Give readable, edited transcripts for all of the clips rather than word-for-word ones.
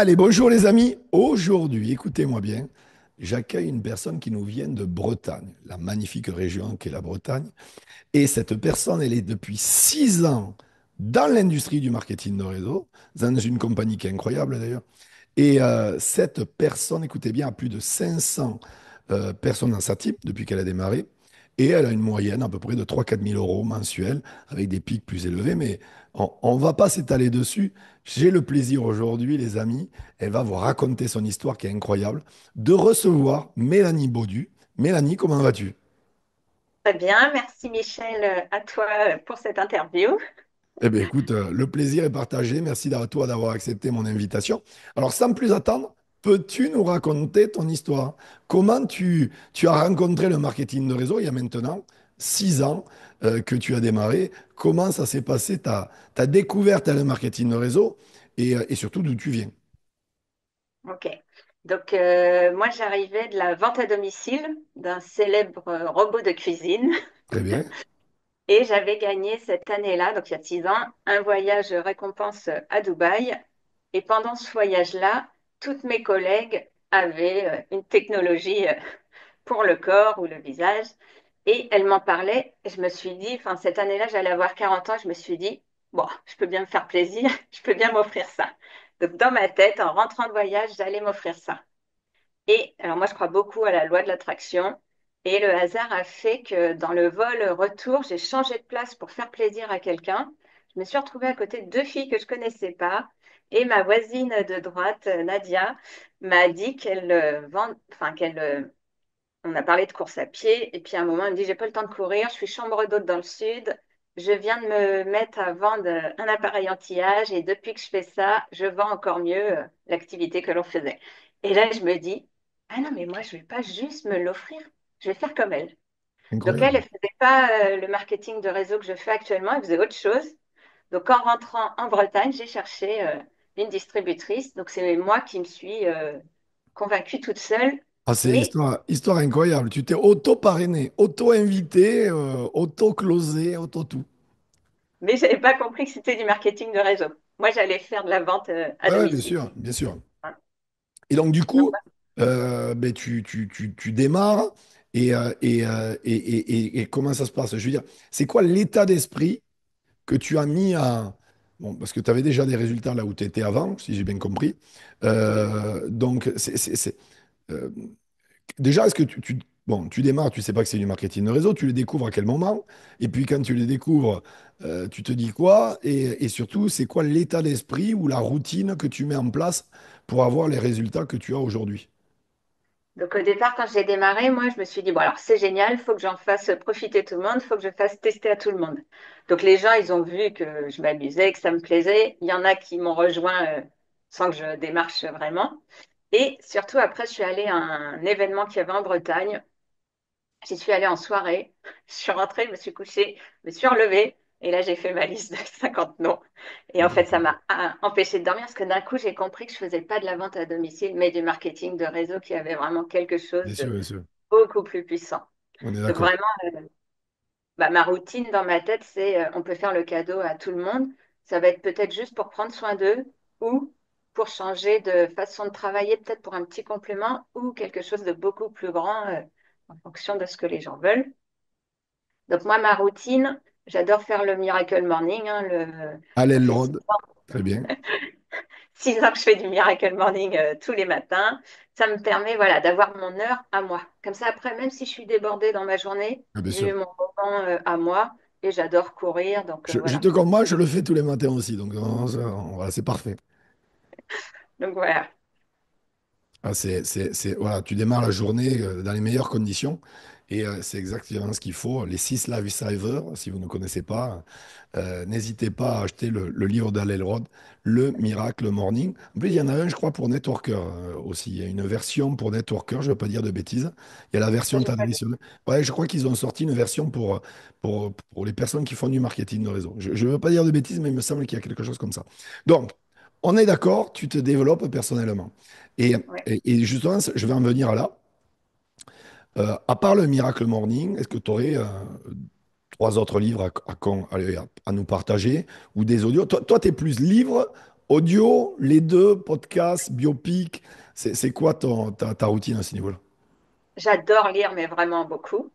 Allez, bonjour les amis. Aujourd'hui, écoutez-moi bien, j'accueille une personne qui nous vient de Bretagne, la magnifique région qu'est la Bretagne. Et cette personne, elle est depuis 6 ans dans l'industrie du marketing de réseau, dans une compagnie qui est incroyable d'ailleurs. Et cette personne, écoutez bien, a plus de 500 personnes dans sa type depuis qu'elle a démarré. Et elle a une moyenne à peu près de 3 000 à 4 000 euros mensuels, avec des pics plus élevés. Mais on ne va pas s'étaler dessus. J'ai le plaisir aujourd'hui, les amis, elle va vous raconter son histoire qui est incroyable, de recevoir Mélanie Baudu. Mélanie, comment vas-tu? Très bien, merci Michel, à toi pour cette interview. Eh bien, écoute, le plaisir est partagé. Merci à toi d'avoir accepté mon invitation. Alors, sans plus attendre, peux-tu nous raconter ton histoire? Comment tu as rencontré le marketing de réseau il y a maintenant 6 ans que tu as démarré? Comment ça s'est passé ta découverte à le marketing de réseau et surtout d'où tu viens? Ok, donc moi j'arrivais de la vente à domicile d'un célèbre robot de cuisine Très bien. et j'avais gagné cette année-là, donc il y a 6 ans, un voyage récompense à Dubaï. Et pendant ce voyage-là, toutes mes collègues avaient une technologie pour le corps ou le visage. Et elles m'en parlaient. Et je me suis dit, enfin, cette année-là, j'allais avoir 40 ans. Je me suis dit, bon, je peux bien me faire plaisir, je peux bien m'offrir ça. Donc, dans ma tête, en rentrant de voyage, j'allais m'offrir ça. Et alors, moi, je crois beaucoup à la loi de l'attraction. Et le hasard a fait que dans le vol retour, j'ai changé de place pour faire plaisir à quelqu'un. Je me suis retrouvée à côté de deux filles que je connaissais pas. Et ma voisine de droite, Nadia, m'a dit qu'elle vend, enfin, qu'elle on a parlé de course à pied, et puis à un moment, elle me dit, j'ai pas le temps de courir, je suis chambre d'hôte dans le sud, je viens de me mettre à vendre un appareil anti-âge, et depuis que je fais ça, je vends encore mieux l'activité que l'on faisait. Et là, je me dis, ah non, mais moi, je vais pas juste me l'offrir, je vais faire comme elle. Donc elle, Incroyable. elle faisait pas le marketing de réseau que je fais actuellement, elle faisait autre chose. Donc en rentrant en Bretagne, j'ai cherché une distributrice. Donc c'est moi qui me suis convaincue toute seule. Ah, c'est Mais histoire incroyable. Tu t'es auto-parrainé, auto-invité, auto-closé, auto-tout. je n'avais pas compris que c'était du marketing de réseau. Moi, j'allais faire de la vente à Ouais, ouais, bien domicile. sûr, bien sûr. Hein. Et donc, du Donc, coup, ben, tu démarres et comment ça se passe? Je veux dire, c'est quoi l'état d'esprit que tu as mis à... Bon, parce que tu avais déjà des résultats là où tu étais avant, si j'ai bien compris. oui. Donc, euh, déjà, est-ce que bon, tu démarres, tu sais pas que c'est du marketing de réseau, tu les découvres à quel moment? Et puis, quand tu les découvres, tu te dis quoi? Et surtout, c'est quoi l'état d'esprit ou la routine que tu mets en place pour avoir les résultats que tu as aujourd'hui? Donc, au départ, quand j'ai démarré, moi, je me suis dit, bon, alors, c'est génial, il faut que j'en fasse profiter tout le monde, il faut que je fasse tester à tout le monde. Donc, les gens, ils ont vu que je m'amusais, que ça me plaisait. Il y en a qui m'ont rejoint sans que je démarche vraiment. Et surtout, après, je suis allée à un événement qu'il y avait en Bretagne. J'y suis allée en soirée. Je suis rentrée, je me suis couchée, je me suis relevée. Et là, j'ai fait ma liste de 50 noms. Et en fait, ça m'a empêché de dormir parce que d'un coup, j'ai compris que je faisais pas de la vente à domicile, mais du marketing de réseau qui avait vraiment quelque chose de Bien sûr, beaucoup plus puissant. on est Donc d'accord. vraiment, bah, ma routine dans ma tête, c'est on peut faire le cadeau à tout le monde. Ça va être peut-être juste pour prendre soin d'eux ou pour changer de façon de travailler, peut-être pour un petit complément ou quelque chose de beaucoup plus grand en fonction de ce que les gens veulent. Donc moi, ma routine, j'adore faire le Miracle Morning. Ça Allez, fait Road, très bien. 6 ans que je fais du Miracle Morning tous les matins. Ça me permet voilà, d'avoir mon heure à moi. Comme ça, après, même si je suis débordée dans ma journée, Ah, bien j'ai sûr. eu mon moment à moi et j'adore courir. Donc Je voilà. te comprends, je le fais tous les matins aussi, donc voilà, c'est parfait. Donc voilà. Ah, voilà, tu démarres la journée dans les meilleures conditions et c'est exactement ce qu'il faut. Les six Lifesavers, si vous ne connaissez pas, n'hésitez pas à acheter le livre d'Alel Le Miracle Morning. En plus, il y en a un, je crois, pour Networker aussi. Il y a une version pour Networker, je ne veux pas dire de bêtises. Il y a la Ça, version j'ai pas lu. traditionnelle. Ouais, je crois qu'ils ont sorti une version pour les personnes qui font du marketing de réseau. Je ne veux pas dire de bêtises, mais il me semble qu'il y a quelque chose comme ça. Donc, on est d'accord, tu te développes personnellement. Et, Ouais. et justement, je vais en venir à là. À part le Miracle Morning, est-ce que tu aurais trois autres livres allez, à nous partager ou des audios? Toi, tu es plus livre Audio, les deux, podcast, biopic, c'est quoi ta routine à ce niveau-là? J'adore lire, mais vraiment beaucoup.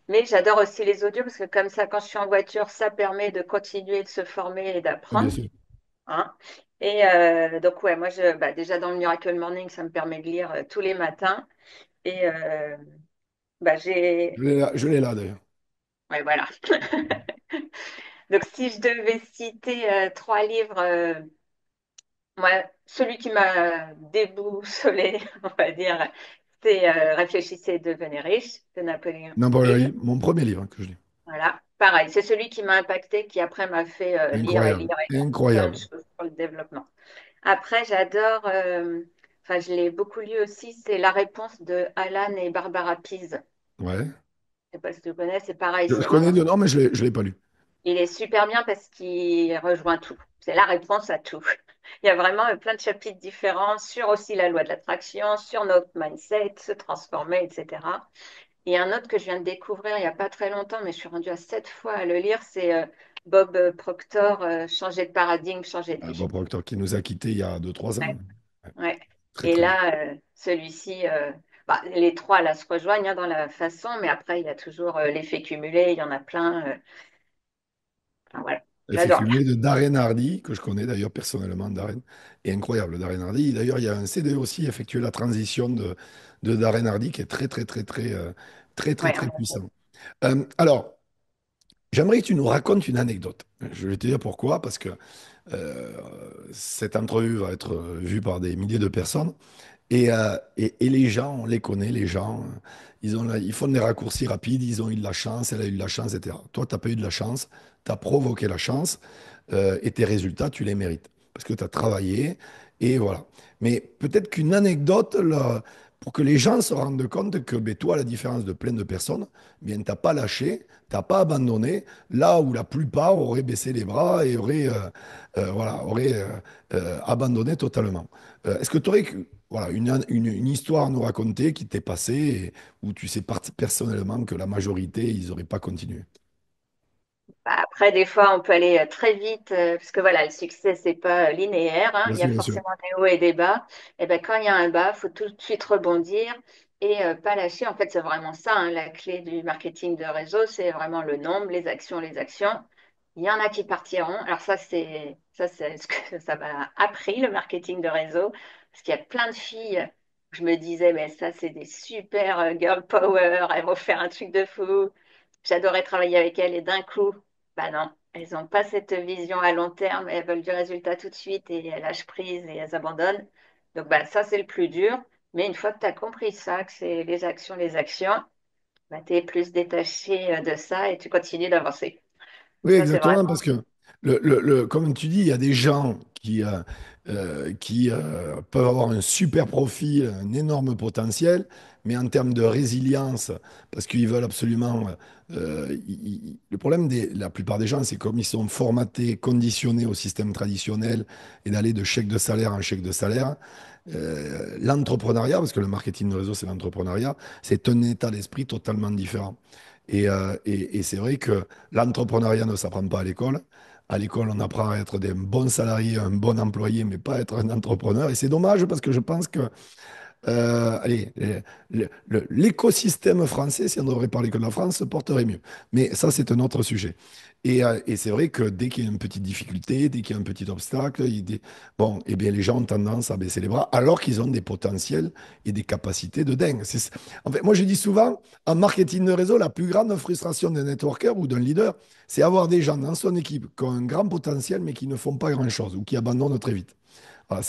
Mais j'adore aussi les audios parce que comme ça, quand je suis en voiture, ça permet de continuer de se former et Ah, bien d'apprendre, sûr. hein. Et donc, ouais, moi, déjà dans le Miracle Morning, ça me permet de lire tous les matins. Et j'ai... Je l'ai là d'ailleurs. Ouais, voilà. Donc, si je devais citer trois livres, moi, celui qui m'a déboussolé, on va dire, c'est Réfléchissez et devenez riche de Napoléon Napoléon Hill. Hill, mon premier livre que je lis. Voilà, pareil, c'est celui qui m'a impacté, qui après m'a fait lire et lire Incroyable, et lire plein de incroyable. choses sur le développement. Après, j'adore, enfin, je l'ai beaucoup lu aussi, c'est La réponse de Alan et Barbara Pease. Ouais. Je sais pas si tu connais, c'est pareil, Je c'est connais vraiment, deux noms, mais je l'ai pas lu. il est super bien parce qu'il rejoint tout. C'est la réponse à tout. Il y a vraiment plein de chapitres différents sur aussi la loi de l'attraction, sur notre mindset, se transformer, etc. Et un autre que je viens de découvrir il n'y a pas très longtemps, mais je suis rendue à 7 fois à le lire, c'est Bob Proctor, Changer de paradigme, changer de vie. Bob Proctor qui nous a quittés il y a 2 3 ans. Ouais, Ouais, ouais. très Et très bien. là, celui-ci, les trois là se rejoignent hein, dans la façon, mais après, il y a toujours l'effet cumulé, il y en a plein. Enfin, voilà, L'effet j'adore lire. cumulé de Darren Hardy, que je connais d'ailleurs personnellement, Darren, est incroyable, Darren Hardy. D'ailleurs, il y a un CD aussi effectué la transition de Darren Hardy qui est Ouais, très puissant. Alors, j'aimerais que tu nous racontes une anecdote. Je vais te dire pourquoi, parce que euh, cette entrevue va être vue par des milliers de personnes. Et les gens, on les connaît, les gens, ils font des raccourcis rapides, ils ont eu de la chance, elle a eu de la chance, etc. Toi, tu n'as pas eu de la chance, tu as provoqué la chance, et tes résultats, tu les mérites. Parce que tu as travaillé, et voilà. Mais peut-être qu'une anecdote, là, pour que les gens se rendent compte que ben, toi, à la différence de plein de personnes, bien, tu n'as pas lâché, tu n'as pas abandonné, là où la plupart auraient baissé les bras et auraient abandonné totalement. Est-ce que tu aurais voilà, une histoire à nous raconter qui t'est passée et où tu sais personnellement que la majorité, ils n'auraient pas continué? Bah, après, des fois, on peut aller très vite, parce que voilà, le succès, c'est pas linéaire, hein. Bien Il y a sûr, bien sûr. forcément des hauts et des bas. Et ben, quand il y a un bas, il faut tout de suite rebondir et pas lâcher. En fait, c'est vraiment ça, hein, la clé du marketing de réseau, c'est vraiment le nombre, les actions, les actions. Il y en a qui partiront. Alors ça, c'est ce que ça m'a appris, le marketing de réseau, parce qu'il y a plein de filles. Je me disais, mais ça, c'est des super girl power, elles vont faire un truc de fou. J'adorais travailler avec elles et d'un coup, bah non, elles n'ont pas cette vision à long terme, elles veulent du résultat tout de suite et elles lâchent prise et elles abandonnent. Donc bah, ça, c'est le plus dur. Mais une fois que tu as compris ça, que c'est les actions, bah, tu es plus détaché de ça et tu continues d'avancer. Donc Oui, ça, c'est exactement, vraiment... parce que, comme tu dis, il y a des gens qui peuvent avoir un super profil, un énorme potentiel, mais en termes de résilience, parce qu'ils veulent absolument... le problème de la plupart des gens, c'est comme ils sont formatés, conditionnés au système traditionnel et d'aller de chèque de salaire en chèque de salaire. L'entrepreneuriat, parce que le marketing de réseau, c'est l'entrepreneuriat, c'est un état d'esprit totalement différent. Et c'est vrai que l'entrepreneuriat ne s'apprend pas à l'école. À l'école, on apprend à être des bons salariés, un bon employé, mais pas à être un entrepreneur. Et c'est dommage parce que je pense que allez, l'écosystème français, si on devrait parler que de la France, se porterait mieux. Mais ça, c'est un autre sujet. Et c'est vrai que dès qu'il y a une petite difficulté, dès qu'il y a un petit obstacle, bon, eh bien, les gens ont tendance à baisser les bras alors qu'ils ont des potentiels et des capacités de dingue. En fait, moi, je dis souvent, en marketing de réseau, la plus grande frustration d'un networker ou d'un leader, c'est avoir des gens dans son équipe qui ont un grand potentiel, mais qui ne font pas grand-chose ou qui abandonnent très vite. Voilà,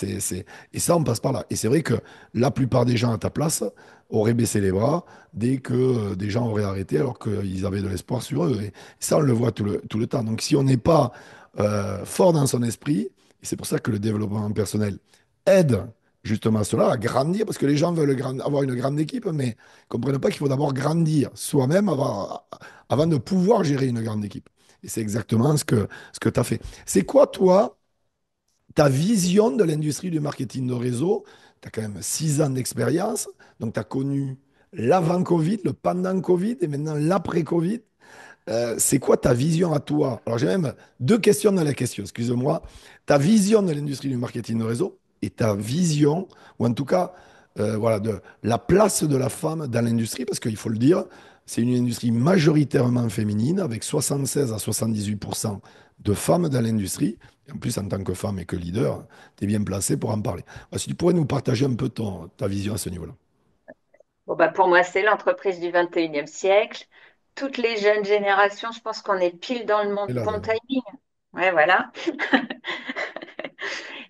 et ça, on passe par là. Et c'est vrai que la plupart des gens à ta place auraient baissé les bras dès que des gens auraient arrêté alors qu'ils avaient de l'espoir sur eux. Et ça, on le voit tout le temps. Donc, si on n'est pas fort dans son esprit, et c'est pour ça que le développement personnel aide justement à cela, à grandir, parce que les gens veulent avoir une grande équipe, mais ne comprennent pas qu'il faut d'abord grandir soi-même avant de pouvoir gérer une grande équipe. Et c'est exactement ce que tu as fait. C'est quoi, toi? Ta vision de l'industrie du marketing de réseau, tu as quand même 6 ans d'expérience, donc tu as connu l'avant-Covid, le pendant-Covid et maintenant l'après-Covid. C'est quoi ta vision à toi? Alors, j'ai même deux questions dans la question, excuse-moi. Ta vision de l'industrie du marketing de réseau et ta vision, ou en tout cas, voilà, de la place de la femme dans l'industrie, parce qu'il faut le dire, c'est une industrie majoritairement féminine, avec 76 à 78% de femmes dans l'industrie. Et en plus, en tant que femme et que leader, tu es bien placé pour en parler. Alors, si tu pourrais nous partager un peu ta vision à ce niveau-là. Bon, bah, pour moi, c'est l'entreprise du 21e siècle. Toutes les jeunes générations, je pense qu'on est pile dans le Et là, bon timing. Ouais, voilà.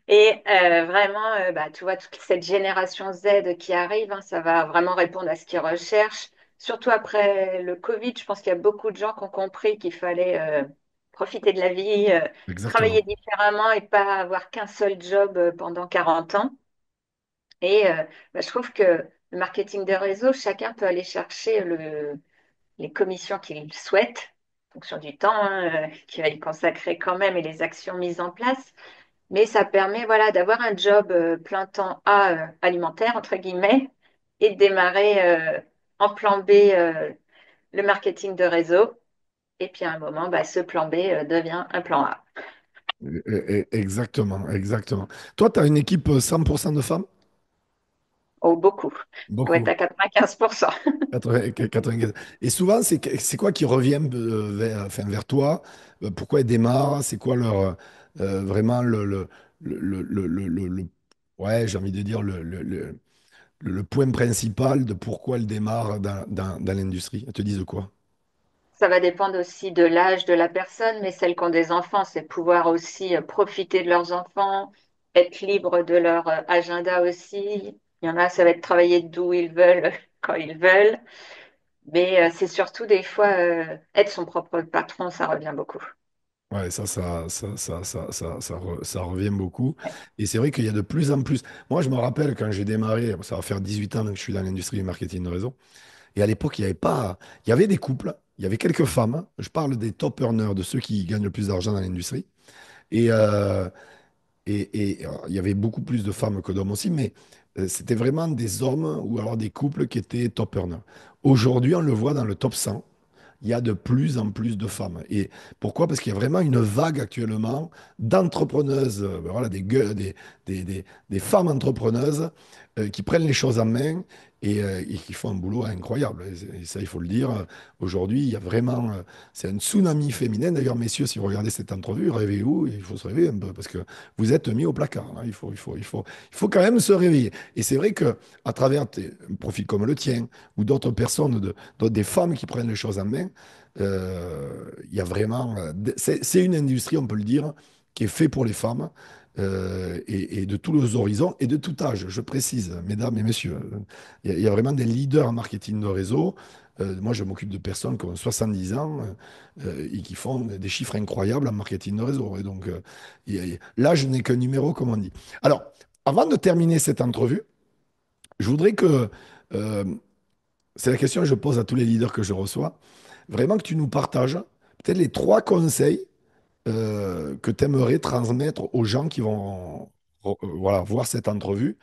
Et vraiment, bah, tu vois, toute cette génération Z qui arrive, hein, ça va vraiment répondre à ce qu'ils recherchent. Surtout après le Covid, je pense qu'il y a beaucoup de gens qui ont compris qu'il fallait profiter de la vie, travailler exactement. différemment et pas avoir qu'un seul job pendant 40 ans. Et bah, je trouve que le marketing de réseau, chacun peut aller chercher les commissions qu'il souhaite, en fonction du temps hein, qu'il va y consacrer quand même et les actions mises en place. Mais ça permet voilà, d'avoir un job plein temps A alimentaire, entre guillemets, et de démarrer en plan B le marketing de réseau. Et puis à un moment, bah, ce plan B devient un plan A. Exactement, exactement. Toi, tu as une équipe 100% de femmes? Oh, beaucoup. On va être Beaucoup. à 95%. 95. Et souvent, c'est quoi qui revient enfin, vers toi? Pourquoi ils démarrent? C'est quoi leur vraiment ouais, j'ai envie de dire le point principal de pourquoi ils démarrent dans l'industrie? Ils te disent quoi? Ça va dépendre aussi de l'âge de la personne, mais celles qui ont des enfants, c'est pouvoir aussi profiter de leurs enfants, être libre de leur agenda aussi. Il y en a, ça va être travailler d'où ils veulent, quand ils veulent. Mais c'est surtout des fois être son propre patron, ça revient beaucoup. Ouais, ça revient beaucoup. Et c'est vrai qu'il y a de plus en plus. Moi, je me rappelle quand j'ai démarré, ça va faire 18 ans que je suis dans l'industrie du marketing de réseau. Et à l'époque, il y avait pas, il y avait des couples, il y avait quelques femmes, hein. Je parle des top earners, de ceux qui gagnent le plus d'argent dans l'industrie. Et, il y avait beaucoup plus de femmes que d'hommes aussi, mais c'était vraiment des hommes ou alors des couples qui étaient top earners. Aujourd'hui, on le voit dans le top 100, il y a de plus en plus de femmes. Et pourquoi? Parce qu'il y a vraiment une vague actuellement d'entrepreneuses, ben voilà, des femmes entrepreneuses qui prennent les choses en main et qui font un boulot incroyable. Et ça, il faut le dire. Aujourd'hui, il y a vraiment, c'est un tsunami féminin. D'ailleurs, messieurs, si vous regardez cette entrevue, rêvez-vous, il faut se réveiller un peu parce que vous êtes mis au placard, hein. Il faut quand même se réveiller. Et c'est vrai que à travers un profil comme le tien ou d'autres personnes, des femmes qui prennent les choses en main, il y a vraiment, c'est une industrie, on peut le dire, qui est faite pour les femmes et de tous les horizons et de tout âge, je précise, mesdames et messieurs. Il y a vraiment des leaders en marketing de réseau. Moi, je m'occupe de personnes qui ont 70 ans et qui font des chiffres incroyables en marketing de réseau. Et donc, l'âge n'est qu'un numéro, comme on dit. Alors, avant de terminer cette entrevue, je voudrais que, euh, c'est la question que je pose à tous les leaders que je reçois, vraiment que tu nous partages peut-être les trois conseils que tu aimerais transmettre aux gens qui vont voilà, voir cette entrevue.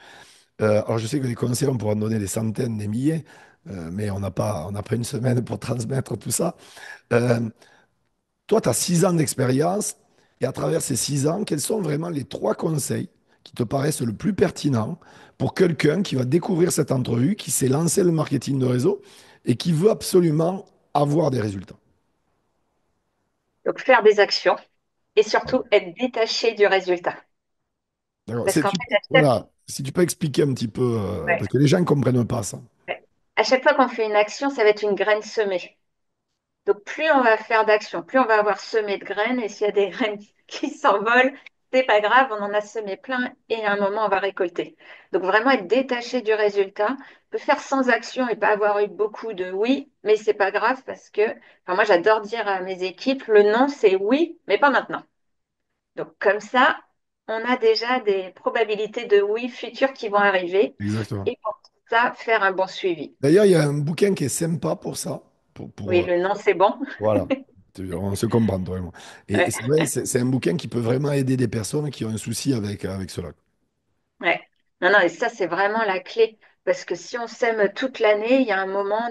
Alors, je sais que les conseils, on pourra en donner des centaines, des milliers, mais on n'a pas une semaine pour transmettre tout ça. Euh, Toi, tu as 6 ans d'expérience, et à travers ces 6 ans, quels sont vraiment les trois conseils qui te paraissent le plus pertinents pour quelqu'un qui va découvrir cette entrevue, qui s'est lancé le marketing de réseau et qui veut absolument avoir des résultats? Donc faire des actions et surtout être détaché du résultat. D'accord. Parce qu'en fait, Voilà, si tu peux expliquer un petit peu, ouais, parce que les gens ne comprennent pas ça. ouais. À chaque fois qu'on fait une action, ça va être une graine semée. Donc, plus on va faire d'actions, plus on va avoir semé de graines. Et s'il y a des graines qui s'envolent, c'est pas grave, on en a semé plein et à un moment, on va récolter. Donc, vraiment être détaché du résultat. On peut faire sans action et pas avoir eu beaucoup de oui, mais c'est pas grave parce que, enfin, moi, j'adore dire à mes équipes, le non, c'est oui, mais pas maintenant. Donc, comme ça, on a déjà des probabilités de oui futures qui vont arriver. Exactement. Et pour ça, faire un bon suivi. D'ailleurs, il y a un bouquin qui est sympa pour ça, Oui, le non, c'est bon. voilà. On se comprend, toi et moi. Et Ouais. c'est vrai, c'est un bouquin qui peut vraiment aider des personnes qui ont un souci avec cela. Ouais. Non, non, et ça, c'est vraiment la clé. Parce que si on sème toute l'année, il y a un moment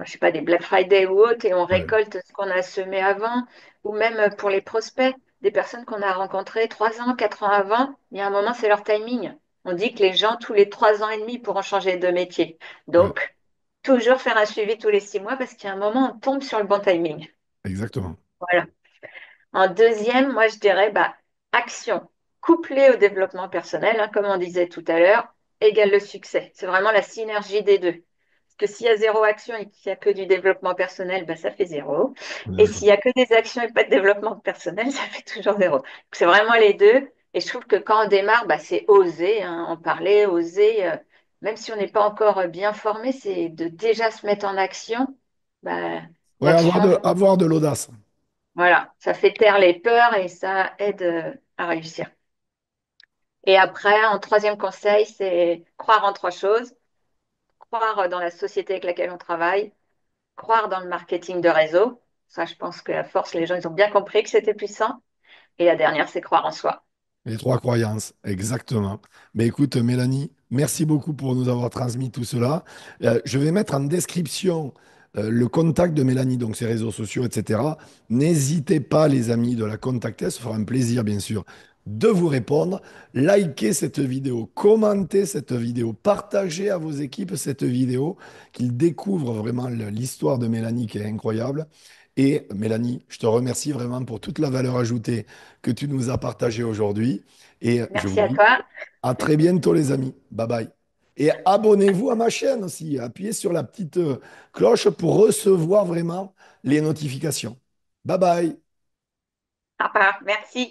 je sais pas, des Black Friday ou autres, et on Ouais, récolte ce qu'on a semé avant, ou même pour les prospects, des personnes qu'on a rencontrées 3 ans, 4 ans avant, il y a un moment, c'est leur timing. On dit que les gens, tous les 3 ans et demi, pourront changer de métier. ouais, Donc, toujours faire un suivi tous les 6 mois, parce qu'il y a un moment, on tombe sur le bon timing. exactement. Voilà. En deuxième, moi, je dirais bah, action, couplée au développement personnel, hein, comme on disait tout à l'heure, égale le succès. C'est vraiment la synergie des deux. Parce que s'il y a zéro action et qu'il n'y a que du développement personnel, bah, ça fait zéro. On est Et d'accord. s'il n'y a que des actions et pas de développement personnel, ça fait toujours zéro. Donc, c'est vraiment les deux. Et je trouve que quand on démarre, bah, c'est oser, hein, en parler, oser, même si on n'est pas encore bien formé, c'est de déjà se mettre en action. Bah, Ouais, l'action, avoir de l'audace. voilà, ça fait taire les peurs et ça aide à réussir. Et après, en troisième conseil, c'est croire en trois choses. Croire dans la société avec laquelle on travaille, croire dans le marketing de réseau. Ça, je pense que à force, les gens, ils ont bien compris que c'était puissant. Et la dernière, c'est croire en soi. Les trois croyances, exactement. Mais écoute, Mélanie, merci beaucoup pour nous avoir transmis tout cela. Je vais mettre en description le contact de Mélanie, donc ses réseaux sociaux, etc. N'hésitez pas, les amis, de la contacter. Ce fera un plaisir, bien sûr, de vous répondre. Likez cette vidéo, commentez cette vidéo, partagez à vos équipes cette vidéo, qu'ils découvrent vraiment l'histoire de Mélanie qui est incroyable. Et Mélanie, je te remercie vraiment pour toute la valeur ajoutée que tu nous as partagé aujourd'hui. Et je vous Merci à dis toi. à très bientôt, les amis. Bye bye. Et abonnez-vous à ma chaîne aussi. Appuyez sur la petite cloche pour recevoir vraiment les notifications. Bye bye. Au revoir. Merci.